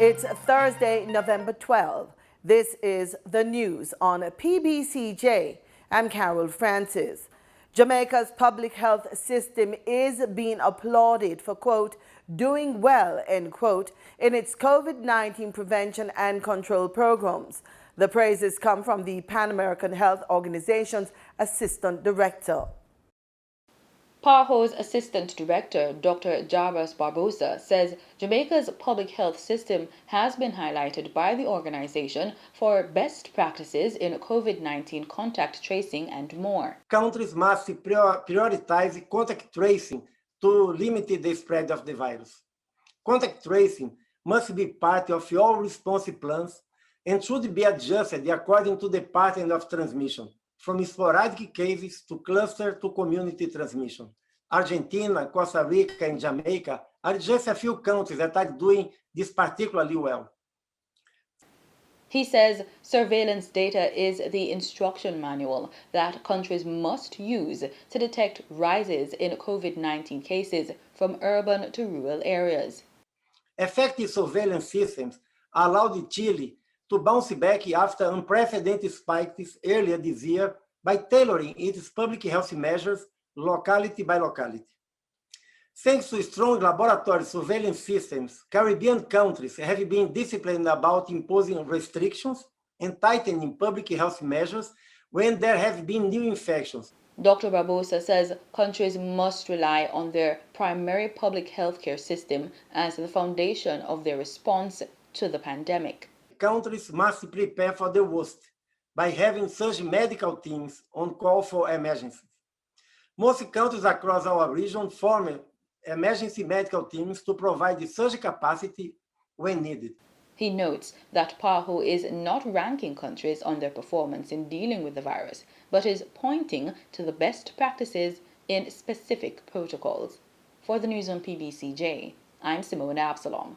It's Thursday, November 12. This is the news on PBCJ. I'm Carol Francis. Jamaica's public health system is being applauded for, quote, doing well, end quote, in its COVID-19 prevention and control programs. The praises come from the Pan American Health Organization's Assistant Director. PAHO's Assistant Director, Dr. Jarbas Barbosa, says Jamaica's public health system has been highlighted by the organization for best practices in COVID-19 contact tracing and more. Countries must prioritize contact tracing to limit the spread of the virus. Contact tracing must be part of all response plans and should be adjusted according to the pattern of transmission, from sporadic cases to cluster to community transmission. Argentina, Costa Rica, and Jamaica are just a few countries that are doing this particularly well. He says surveillance data is the instruction manual that countries must use to detect rises in COVID-19 cases from urban to rural areas. Effective surveillance systems allowed Chile to bounce back after unprecedented spikes earlier this year by tailoring its public health measures locality by locality. Thanks to strong laboratory surveillance systems, Caribbean countries have been disciplined about imposing restrictions and tightening public health measures when there have been new infections. Dr. Barbosa says countries must rely on their primary public health care system as the foundation of their response to the pandemic. Countries must prepare for the worst by having such medical teams on call for emergencies. Most countries across our region form emergency medical teams to provide the surge capacity when needed. He notes that PAHO is not ranking countries on their performance in dealing with the virus, but is pointing to the best practices in specific protocols. For the news on PBCJ, I'm Simone Absalom.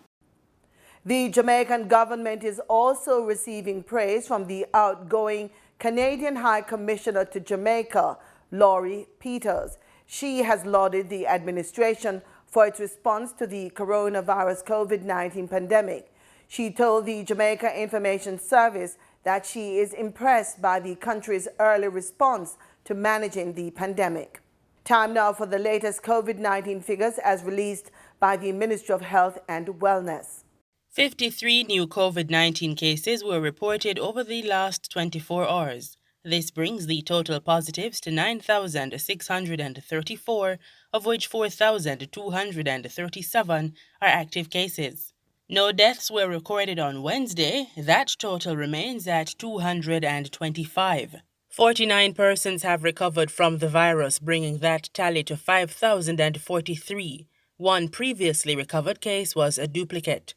The Jamaican government is also receiving praise from the outgoing Canadian High Commissioner to Jamaica, Laurie Peters. She has lauded the administration for its response to the coronavirus COVID-19 pandemic. She told the Jamaica Information Service that she is impressed by the country's early response to managing the pandemic. Time now for the latest COVID-19 figures as released by the Ministry of Health and Wellness. 53 new COVID-19 cases were reported over the last 24 hours. This brings the total positives to 9,634, of which 4,237 are active cases. No deaths were recorded on Wednesday. That total remains at 225. 49 persons have recovered from the virus, bringing that tally to 5,043. One previously recovered case was a duplicate.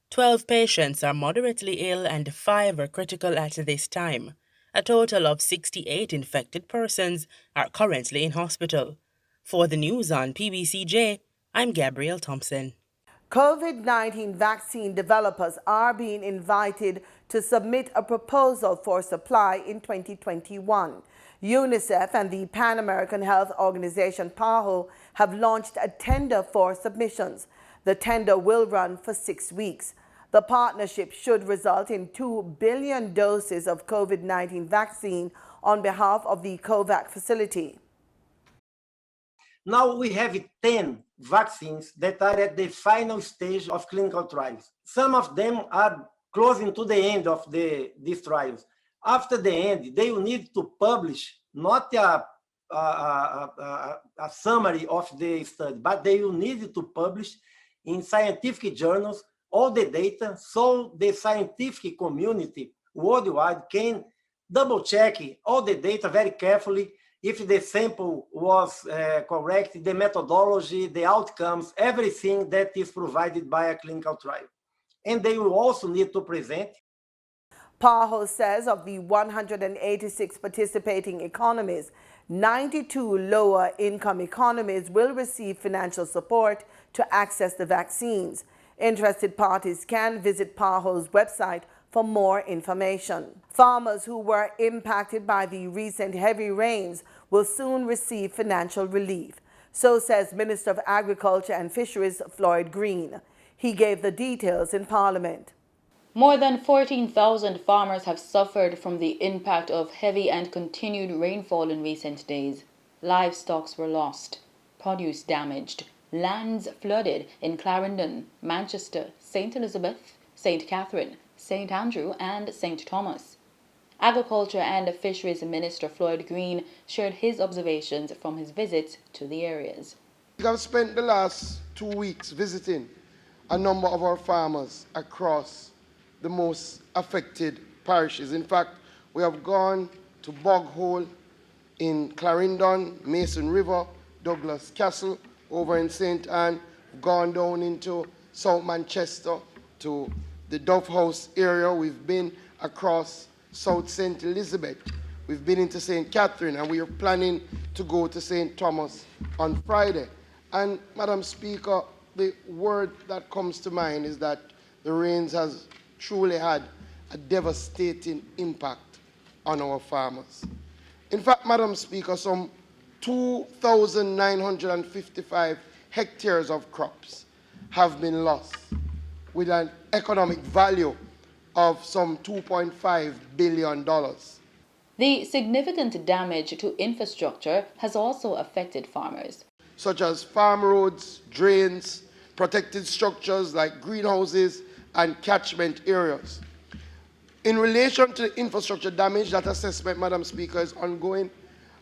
12 patients are moderately ill and 5 are critical at this time. A total of 68 infected persons are currently in hospital. For the news on PBCJ, I'm Gabrielle Thompson. COVID-19 vaccine developers are being invited to submit a proposal for supply in 2021. UNICEF and the Pan American Health Organization, PAHO, have launched a tender for submissions. The tender will run for 6 weeks. The partnership should result in 2 billion doses of COVID-19 vaccine on behalf of the COVAX facility. Now we have 10 vaccines that are at the final stage of clinical trials. Some of them are closing to the end of these trials. After the end, they will need to publish not a summary of the study, but they will need to publish in scientific journals all the data so the scientific community worldwide can double-check all the data very carefully if the sample was correct, the methodology, the outcomes, everything that is provided by a clinical trial. And they will also need to present. PAHO says of the 186 participating economies, 92 lower-income economies will receive financial support to access the vaccines. Interested parties can visit PAHO's website for more information. Farmers who were impacted by the recent heavy rains will soon receive financial relief. So says Minister of Agriculture and Fisheries Floyd Green. He gave the details in Parliament. More than 14,000 farmers have suffered from the impact of heavy and continued rainfall in recent days. Livestock were lost, produce damaged, lands flooded in Clarendon, Manchester, St. Elizabeth, St. Catherine, St. Andrew and St. Thomas. Agriculture and Fisheries Minister Floyd Green shared his observations from his visit to the areas. I've spent the last 2 weeks visiting a number of our farmers across the most affected parishes. In fact, we have gone to Bog Hole in Clarendon, Mason River, Douglas Castle, over in St. Anne, gone down into South Manchester to the Dove House area. We've been across South St. Elizabeth. We've been into St. Catherine, and we are planning to go to St. Thomas on Friday. And, Madam Speaker, the word that comes to mind is that the rains has truly had a devastating impact on our farmers. In fact, Madam Speaker, some 2,955 hectares of crops have been lost, with an economic value of some $2.5 billion. The significant damage to infrastructure has also affected farmers, such as farm roads, drains, protected structures like greenhouses and catchment areas. In relation to the infrastructure damage, that assessment, Madam Speaker, is ongoing.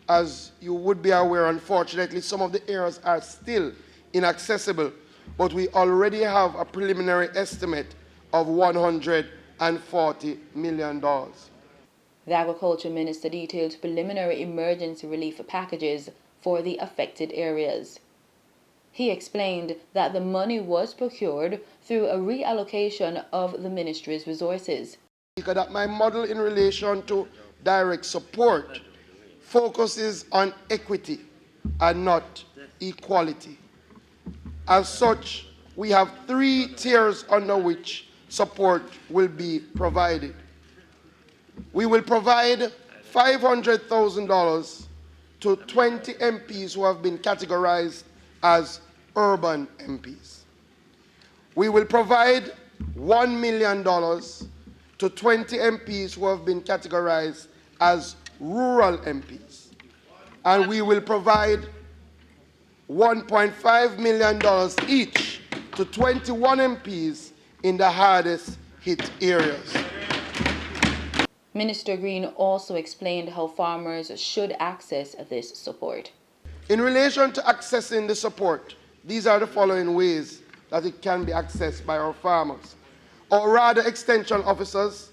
As you would be aware, unfortunately, some of the areas are still inaccessible, but we already have a preliminary estimate of $140 million. The Agriculture Minister detailed preliminary emergency relief packages for the affected areas. He explained that the money was procured through a reallocation of the ministry's resources. That my model in relation to direct support focuses on equity and not equality. As such, we have 3 tiers under which support will be provided. We will provide $500,000 to 20 MPs who have been categorized as urban MPs. We will provide $1 million to 20 MPs who have been categorized as rural MPs. And we will provide $1.5 million each to 21 MPs in the hardest hit areas. Minister Green also explained how farmers should access this support. In relation to accessing the support, these are the following ways that it can be accessed by our farmers. Our RADA extension officers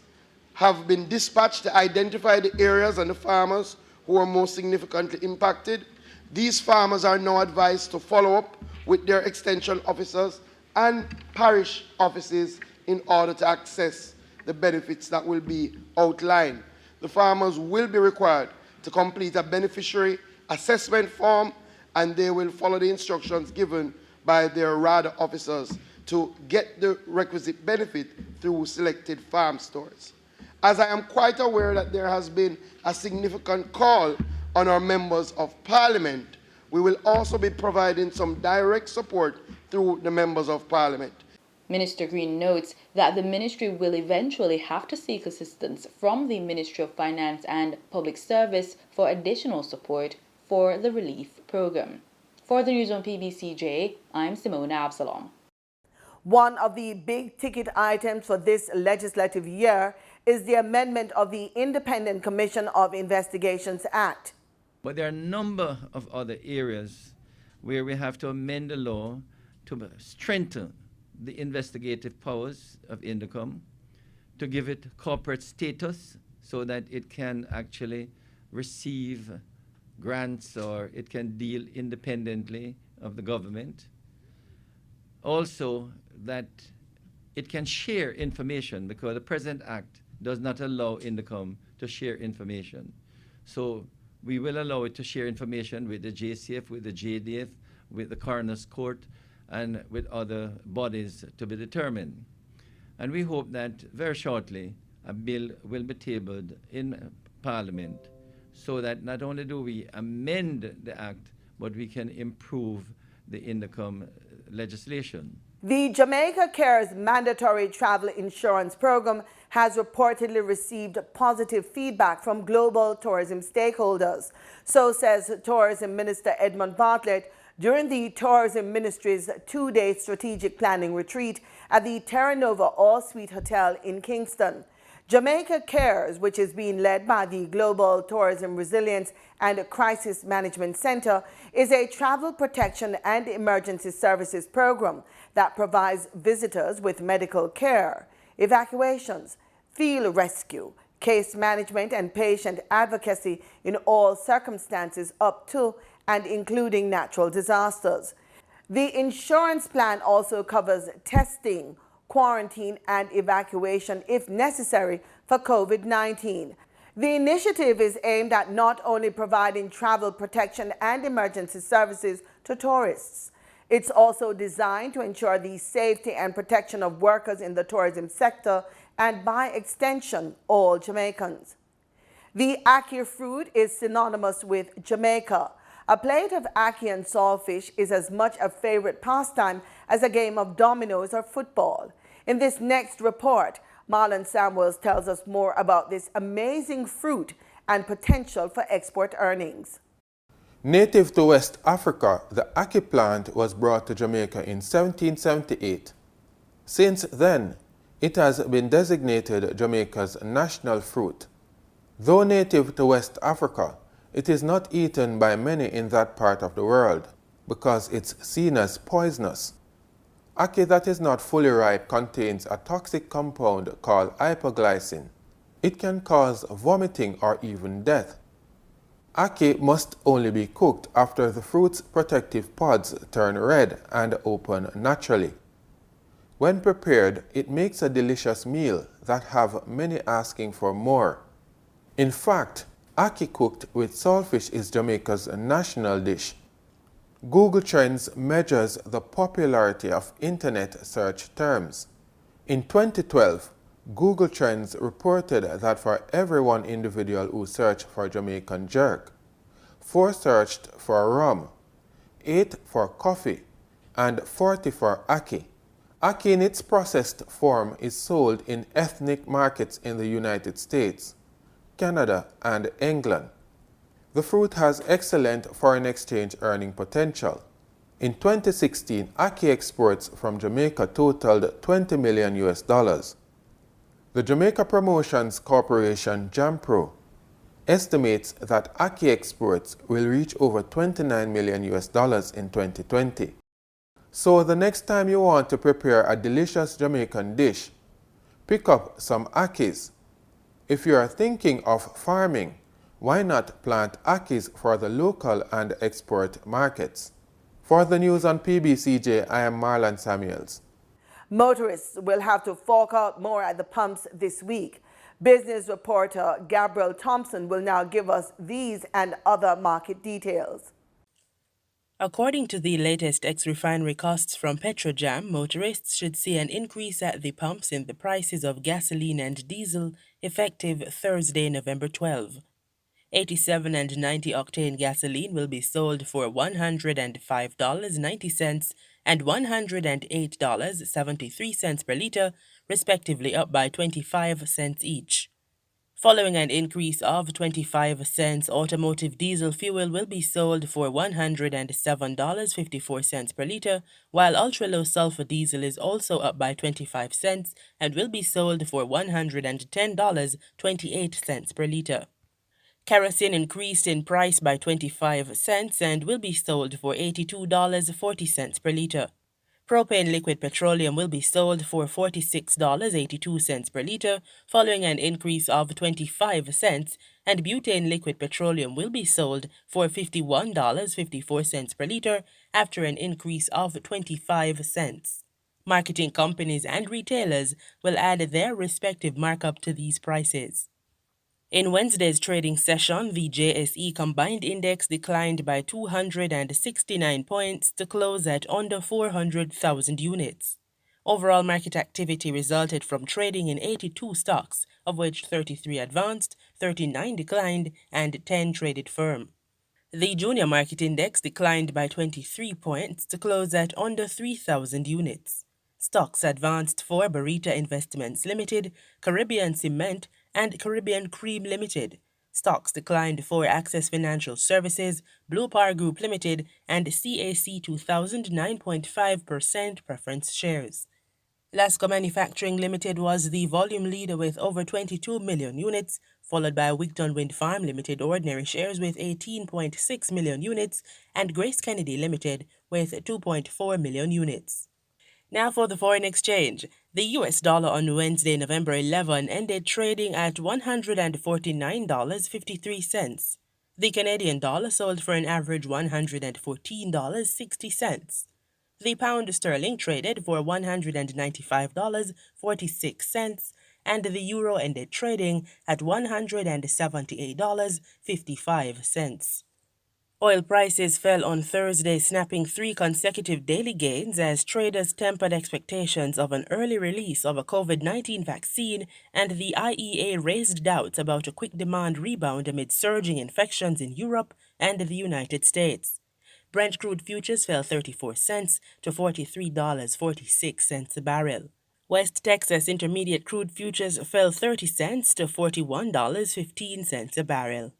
have been dispatched to identify the areas and the farmers who are most significantly impacted. These farmers are now advised to follow up with their extension officers and parish offices in order to access the benefits that will be outlined. The farmers will be required to complete a beneficiary assessment form, and they will follow the instructions given by their RADA officers to get the requisite benefit through selected farm stores. As I am quite aware that there has been a significant call on our members of Parliament, we will also be providing some direct support through the members of Parliament. Minister Green notes that the ministry will eventually have to seek assistance from the Ministry of Finance and Public Service for additional support for the relief program. For the news on PBCJ, I'm Simone Absalom. One of the big ticket items for this legislative year is the amendment of the Independent Commission of Investigations Act. But there are a number of other areas where we have to amend the law to strengthen the investigative powers of INDECOM, to give it corporate status so that it can actually receive grants or it can deal independently of the government. Also, that it can share information, because the present act does not allow INDECOM to share information. So we will allow it to share information with the JCF, with the JDF, with the Coroner's Court, and with other bodies to be determined. And we hope that very shortly a bill will be tabled in Parliament so that not only do we amend the act, but we can improve the INDECOM legislation. The Jamaica Cares mandatory travel insurance program has reportedly received positive feedback from global tourism stakeholders. So says Tourism Minister Edmund Bartlett during the Tourism Ministry's two-day strategic planning retreat at the Terra Nova All-Suite Hotel in Kingston. Jamaica Cares, which is being led by the Global Tourism Resilience and Crisis Management Center, is a travel protection and emergency services program that provides visitors with medical care, evacuations, field rescue, case management, and patient advocacy in all circumstances up to and including natural disasters. The insurance plan also covers testing, quarantine, and evacuation if necessary for COVID-19. The initiative is aimed at not only providing travel protection and emergency services to tourists. It's also designed to ensure the safety and protection of workers in the tourism sector and, by extension, all Jamaicans. The ackee fruit is synonymous with Jamaica. A plate of ackee and saltfish is as much a favorite pastime as a game of dominoes or football. In this next report, Marlon Samuels tells us more about this amazing fruit and potential for export earnings. Native to West Africa, the ackee plant was brought to Jamaica in 1778. Since then, it has been designated Jamaica's national fruit. Though native to West Africa, it is not eaten by many in that part of the world because it's seen as poisonous. Ackee that is not fully ripe contains a toxic compound called hypoglycin. It can cause vomiting or even death. Ackee must only be cooked after the fruit's protective pods turn red and open naturally. When prepared, it makes a delicious meal that have many asking for more. In fact, ackee cooked with saltfish is Jamaica's national dish. Google Trends measures the popularity of internet search terms. In 2012, Google Trends reported that for every one individual who searched for Jamaican jerk, 4 searched for rum, 8 for coffee, and 40 for ackee. Ackee in its processed form is sold in ethnic markets in the United States, Canada, and England. The fruit has excellent foreign exchange earning potential. In 2016, ackee exports from Jamaica totaled $20 million. The Jamaica Promotions Corporation, JAMPRO, estimates that ackee exports will reach over $29 million in 2020. So the next time you want to prepare a delicious Jamaican dish, pick up some ackees. If you are thinking of farming, why not plant ackees for the local and export markets? For the news on PBCJ, I am Marlon Samuels. Motorists will have to fork out more at the pumps this week. Business reporter Gabriel Thompson will now give us these and other market details. According to the latest ex-refinery costs from Petrojam, motorists should see an increase at the pumps in the prices of gasoline and diesel effective Thursday, November 12. 87 and 90 octane gasoline will be sold for $105.90 and $108.73 per liter, respectively, up by 25 cents each. Following an increase of 25 cents, automotive diesel fuel will be sold for $107.54 per liter, while ultra-low sulfur diesel is also up by 25 cents and will be sold for $110.28 per liter. Kerosene increased in price by 25 cents and will be sold for $82.40 per liter. Propane liquid petroleum will be sold for $46.82 per liter, following an increase of 25 cents, and butane liquid petroleum will be sold for $51.54 per liter after an increase of 25 cents. Marketing companies and retailers will add their respective markup to these prices. In Wednesday's trading session, the JSE Combined Index declined by 269 points to close at under 400,000 units. Overall market activity resulted from trading in 82 stocks, of which 33 advanced, 39 declined, and 10 traded firm. The Junior Market Index declined by 23 points to close at under 3,000 units. Stocks advanced for Barita Investments Limited, Caribbean Cement, and Caribbean Cream Limited. Stocks declined for Access Financial Services, Blue Power Group Limited, and CAC 2000 9.5% preference shares. Lasco Manufacturing Limited was the volume leader with over 22 million units, followed by Wigton Wind Farm Limited ordinary shares with 18.6 million units, and Grace Kennedy Limited with 2.4 million units. Now for the foreign exchange. The US dollar on Wednesday, November 11, ended trading at $149.53. The Canadian dollar sold for an average $114.60. The pound sterling traded for $195.46, and the euro ended trading at $178.55. Oil prices fell on Thursday, snapping 3 consecutive daily gains as traders tempered expectations of an early release of a COVID-19 vaccine, and the IEA raised doubts about a quick demand rebound amid surging infections in Europe and the United States. Brent crude futures fell 34 cents to $43.46 a barrel. West Texas Intermediate crude futures fell 30 cents to $41.15 a barrel.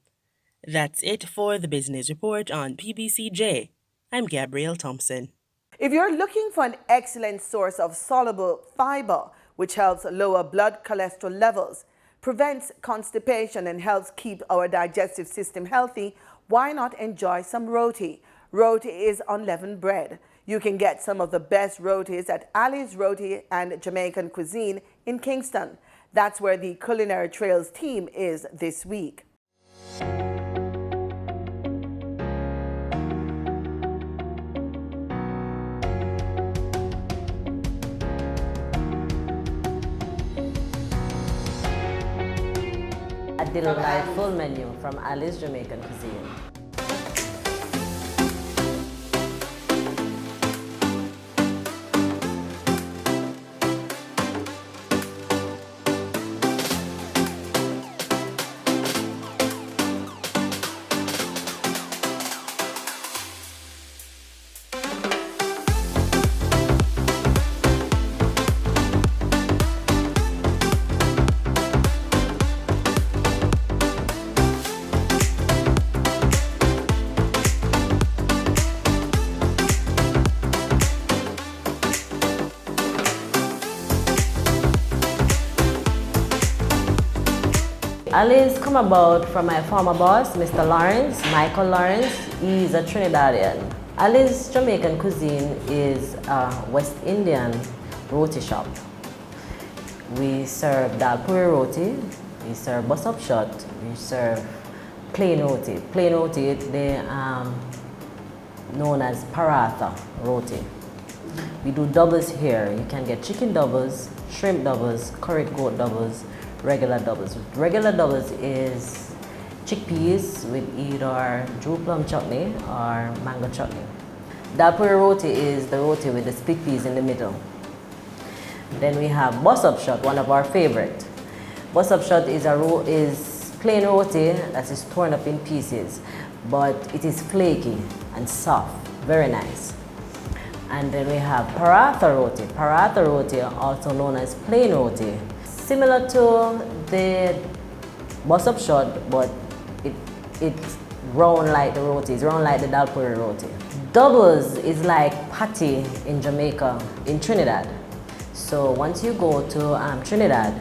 That's it for the Business Report on PBCJ. I'm Gabrielle Thompson. If you're looking for an excellent source of soluble fiber, which helps lower blood cholesterol levels, prevents constipation, and helps keep our digestive system healthy, why not enjoy some roti? Roti is unleavened bread. You can get some of the best rotis at Ali's Roti and Jamaican Cuisine in Kingston. That's where the Culinary Trails team is this week. A delightful menu from Ali's Jamaican Cuisine. Ali's come about from my former boss, Mr. Lawrence, Michael Lawrence. He's a Trinidadian. Ali's Jamaican Cuisine is a West Indian roti shop. We serve dal puri roti, we serve bus up shot, we serve plain roti. Plain roti, they known as paratha roti. We do doubles here. You can get chicken doubles, shrimp doubles, curried goat doubles, regular doubles. Regular doubles is chickpeas with either Drew plum chutney or mango chutney. Dal puri roti is the roti with the split peas in the middle. Then we have bus up shot, one of our favorite. Bus up shot is plain roti that is torn up in pieces, but it is flaky and soft, very nice. And then we have paratha roti. Paratha roti, also known as plain roti, similar to the bus up shot, but it's round like the roti, it's round like the dal puri roti. Doubles is like patty in Jamaica, in Trinidad. So once you go to Trinidad,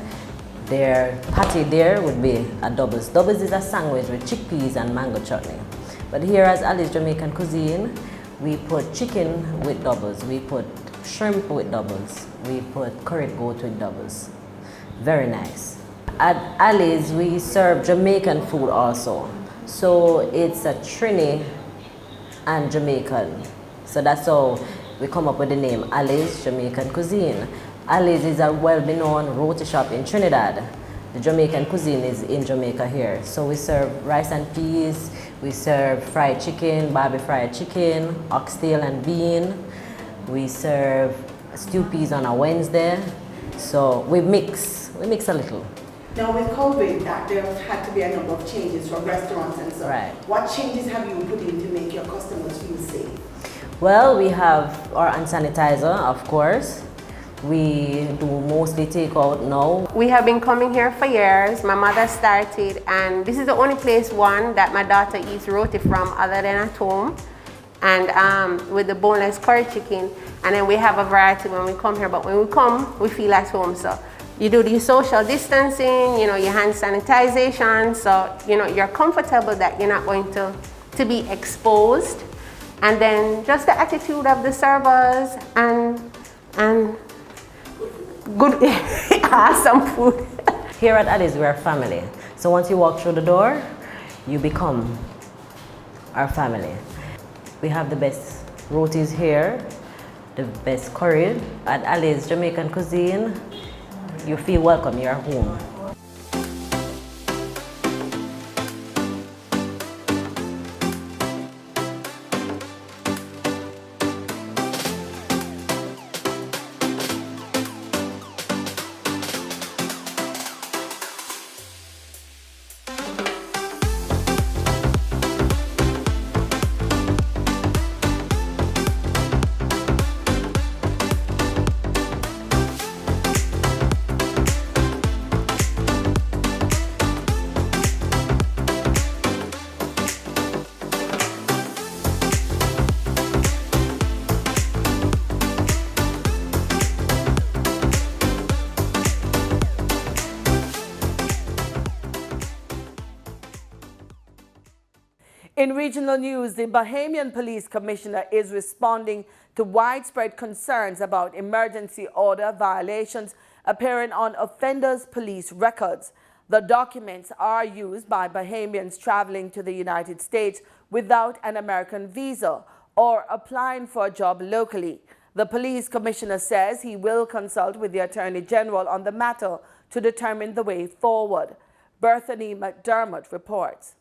their patty there would be a doubles. Doubles is a sandwich with chickpeas and mango chutney. But here as Ali's Jamaican Cuisine, we put chicken with doubles, we put shrimp with doubles, we put curried goat with doubles. Very nice. At Ali's, we serve Jamaican food also. So it's a Trini and Jamaican. So that's how we come up with the name Ali's Jamaican Cuisine. Ali's is a well-known roti shop in Trinidad. The Jamaican cuisine is in Jamaica here. So we serve rice and peas, we serve fried chicken, barbie fried chicken, oxtail and bean. We serve stewed peas on a Wednesday. So we mix a little. Now with COVID, there have had to be a number of changes from restaurants and so. Right. What changes have you put in to make your customers feel safe? Well, we have our hand sanitizer, of course. We do mostly takeout now. We have been coming here for years. My mother started, and this is the only place, one, that my daughter eats roti from other than at home, and with the boneless curry chicken. And then we have a variety when we come here, but when we come, we feel at home. So you do the social distancing, your hand sanitization, so you're comfortable that you're not going to be exposed. And then just the attitude of the servers and good, awesome food. Here at Alice, we're a family. So once you walk through the door, you become our family. We have the best rotis here, the best curry. At Alice Jamaican Cuisine, you feel welcome, you're home. In regional news, the Bahamian Police Commissioner is responding to widespread concerns about emergency order violations appearing on offenders' police records. The documents are used by Bahamians traveling to the United States without an American visa or applying for a job locally. The police commissioner says he will consult with the Attorney General on the matter to determine the way forward. Bethany McDermott reports.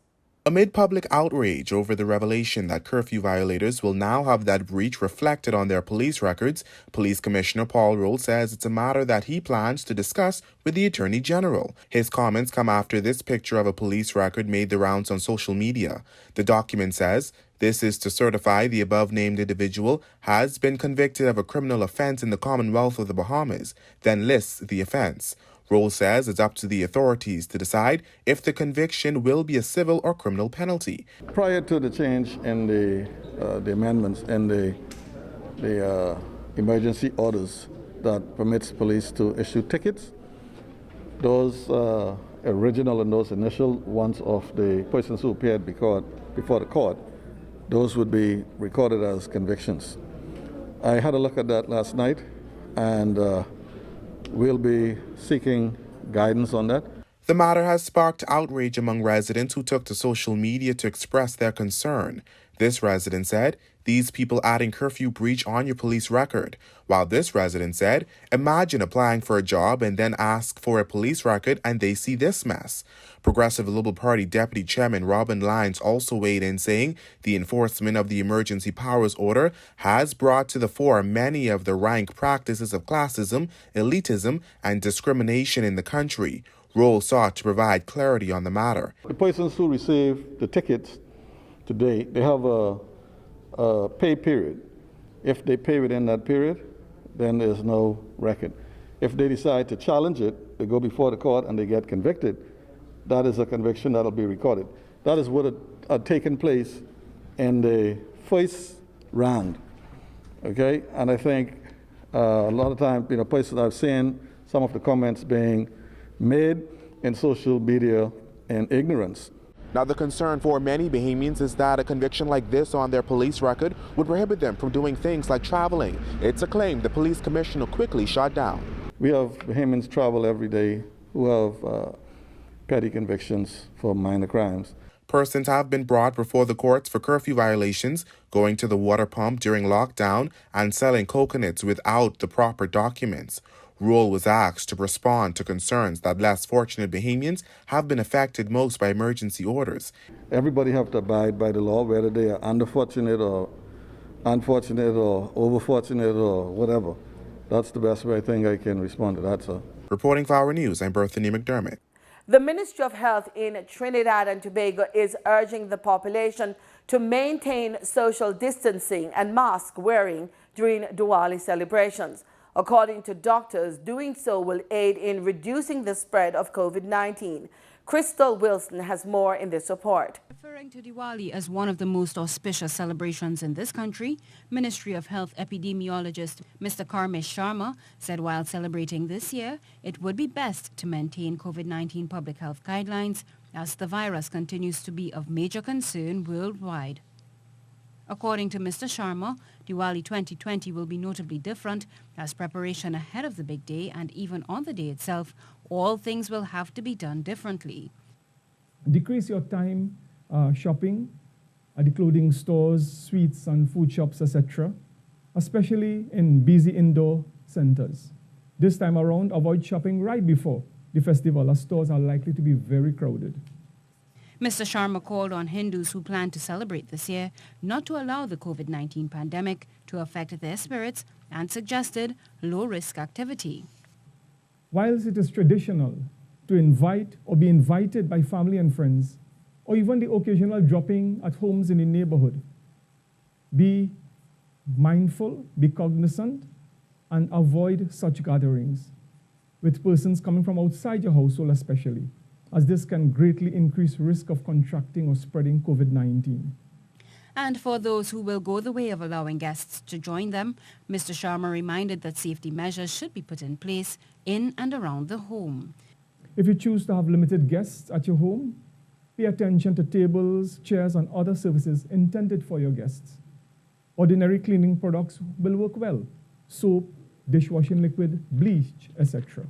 Amid public outrage over the revelation that curfew violators will now have that breach reflected on their police records, Police Commissioner Paul Rolle says it's a matter that he plans to discuss with the Attorney General. His comments come after this picture of a police record made the rounds on social media. The document says this is to certify the above-named individual has been convicted of a criminal offense in the Commonwealth of the Bahamas, then lists the offense. Rolle says it's up to the authorities to decide if the conviction will be a civil or criminal penalty. Prior to the change in the amendments and the emergency orders that permits police to issue tickets, those original and those initial ones of the persons who appeared before the court, those would be recorded as convictions. I had a look at that last night, and we'll be seeking guidance on that. The matter has sparked outrage among residents who took to social media to express their concern. This resident said, "These people adding curfew breach on your police record." While this resident said, "Imagine applying for a job and then ask for a police record and they see this mess." Progressive Liberal Party Deputy Chairman Robin Lyons also weighed in, saying the enforcement of the emergency powers order has brought to the fore many of the rank practices of classism, elitism, and discrimination in the country. Rolle sought to provide clarity on the matter. The persons who receive the tickets today, they have a pay period. If they pay within that period, then there's no record. If they decide to challenge it, they go before the court and they get convicted, that is a conviction that will be recorded. That is what had taken place in the first round, okay? And I think a lot of times, places I've seen some of the comments being made in social media in ignorance. Now, the concern for many Bahamians is that a conviction like this on their police record would prohibit them from doing things like traveling. It's a claim the police commissioner quickly shot down. We have Bahamians travel every day who have petty convictions for minor crimes. Persons have been brought before the courts for curfew violations, going to the water pump during lockdown, and selling coconuts without the proper documents. Rolle was asked to respond to concerns that less fortunate Bahamians have been affected most by emergency orders. Everybody have to abide by the law, whether they are underfortunate or unfortunate or overfortunate or whatever. That's the best way I think I can respond to that, sir. Reporting for Our News, I'm Bethany McDermott. The Ministry of Health in Trinidad and Tobago is urging the population to maintain social distancing and mask wearing during Diwali celebrations. According to doctors, doing so will aid in reducing the spread of COVID-19. Crystal Wilson has more in this report. Referring to Diwali as one of the most auspicious celebrations in this country, Ministry of Health epidemiologist Mr. Karmesh Sharma said while celebrating this year, it would be best to maintain COVID-19 public health guidelines as the virus continues to be of major concern worldwide. According to Mr. Sharma, Diwali 2020 will be notably different as preparation ahead of the big day and even on the day itself, all things will have to be done differently. Decrease your time shopping at the clothing stores, sweets and food shops, etc., especially in busy indoor centers. This time around, avoid shopping right before the festival as stores are likely to be very crowded. Mr. Sharma called on Hindus who plan to celebrate this year not to allow the COVID-19 pandemic to affect their spirits and suggested low-risk activity. Whilst it is traditional to invite or be invited by family and friends, or even the occasional dropping at homes in the neighborhood, be mindful, be cognizant, and avoid such gatherings with persons coming from outside your household especially, as this can greatly increase risk of contracting or spreading COVID-19. And for those who will go the way of allowing guests to join them, Mr. Sharma reminded that safety measures should be put in place in and around the home. If you choose to have limited guests at your home, pay attention to tables, chairs, and other services intended for your guests. Ordinary cleaning products will work well: soap, dishwashing liquid, bleach, etc.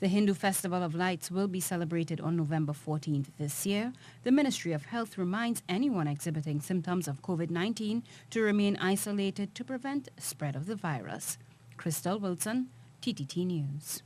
The Hindu Festival of Lights will be celebrated on November 14th this year. The Ministry of Health reminds anyone exhibiting symptoms of COVID-19 to remain isolated to prevent spread of the virus. Crystal Wilson, TTT News.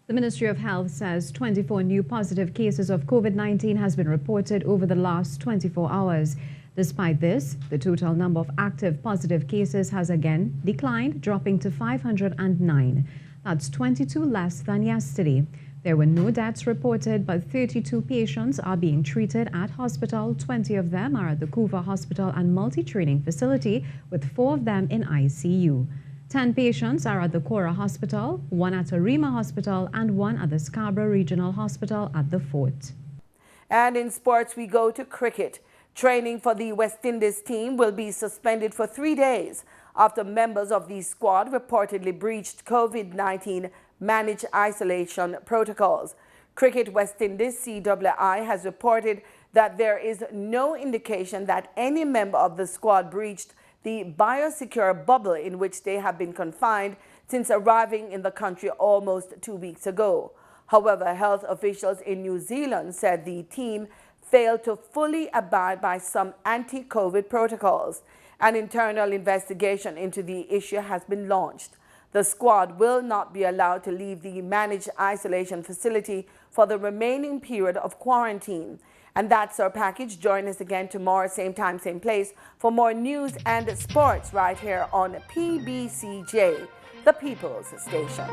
The Ministry of Health says 24 new positive cases of COVID-19 has been reported over the last 24 hours. Despite this, the total number of active positive cases has again declined, dropping to 509. That's 22 less than yesterday. There were no deaths reported, but 32 patients are being treated at hospital. 20 of them are at the Kuva Hospital and Multi-Training Facility, with 4 of them in ICU. 10 patients are at the Kora Hospital, 1 at Arima Hospital, and 1 at the Scarborough Regional Hospital at the Fort. And in sports, we go to cricket. Training for the West Indies team will be suspended for 3 days after members of the squad reportedly breached COVID-19 managed isolation protocols. Cricket West Indies CWI has reported that there is no indication that any member of the squad breached the biosecure bubble in which they have been confined since arriving in the country almost 2 weeks ago. However, health officials in New Zealand said the team failed to fully abide by some anti-COVID protocols. An internal investigation into the issue has been launched. The squad will not be allowed to leave the managed isolation facility for the remaining period of quarantine. And that's our package. Join us again tomorrow, same time, same place, for more news and sports right here on PBCJ, the People's Station.